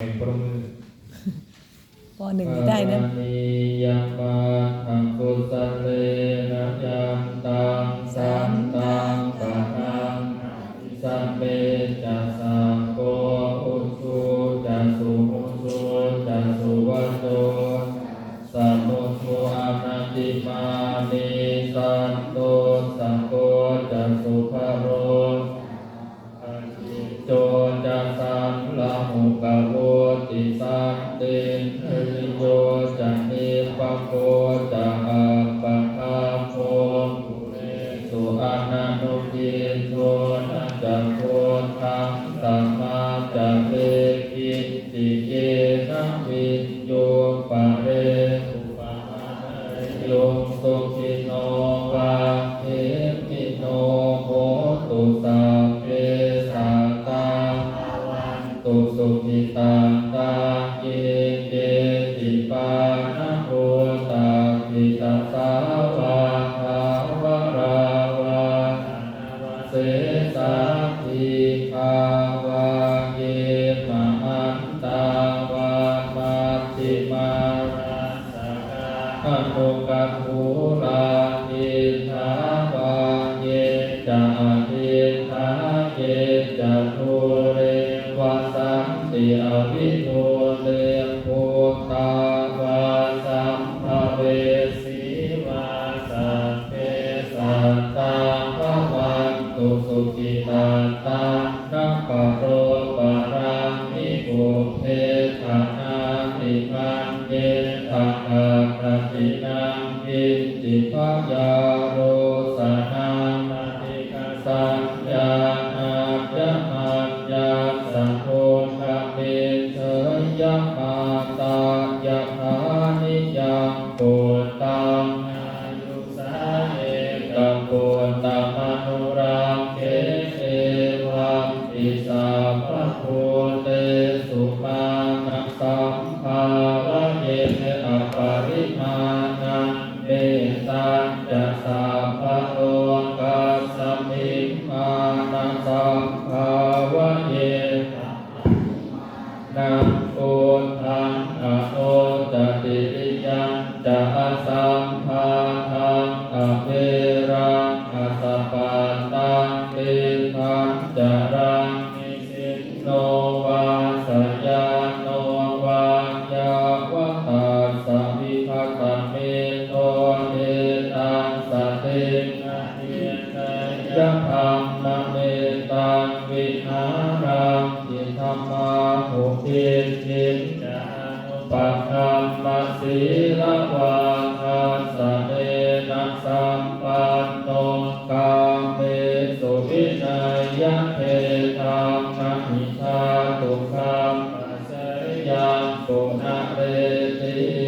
ปรบมือปหนึ่งได้นะนิยังมาทังกุสเลนะยังตังสันตังปะนังสัมเมจัสสะโกอุชุจัสสุมุชุจัสสุวัตโตสัมมุทุอานันติมานิสันโตสังโฆจัสสุภโรโจจะสัมละหุกะโวติสันตินริโยจะนิปะโกจะอาปะคาโภสุอานานุกิโตนะจะโพธังสัมมาจะเลกิติเยนะวินโยปะเรสุปะหะโยสุขิโนวะเอมิโนโหตุสัพเพสัตตาตุสุขิตังตาเยเจติปานะโหตาปิตาสาวะภาวะราวะเสสะทิภาวะเยมหันตาวะมัชฌิมาอนุกัปปุราทิทาวะเยจะทิทาเยจะทุเรวะสันติอภิโนเรภูตาวะสัมภเวสีวาสัพเพสัตตาภวันตุสุขิตัตตานัพพะโรปะรามิปุเพทะนาติมังเยทะคะปะตินังอิติภยาโรสนังนาติกัสสัญญานาจมัญญาสังโฆคะเมเถยะมาตายะธานิยังโกตังอายุสาเอกังโกตัมมนุรังเขเอวังติสาภะโพเตสุมานะสัมภาวะเยอปาริมาณังเมตัญจะสัพพะโลกัสสมิงมานะสัมภาวะเยนังโอทังอโนจติริยังจะสัมภาทังอเภรังอสัพพันตังติทังจารังนิสินโนวาสยานโนวายาวะตัสสะวิภัตตเมโตเอตังสตินาเทียนไตยะธรรมเมตังวิหารังอิธัมมาหุติทินจานุปัฏฐัมมสีลวาทัสสะเนนะสัมปันโนกาเมสุวินัยยะเทธัมมหิทาตุคัมปัสสยังปุณเรติ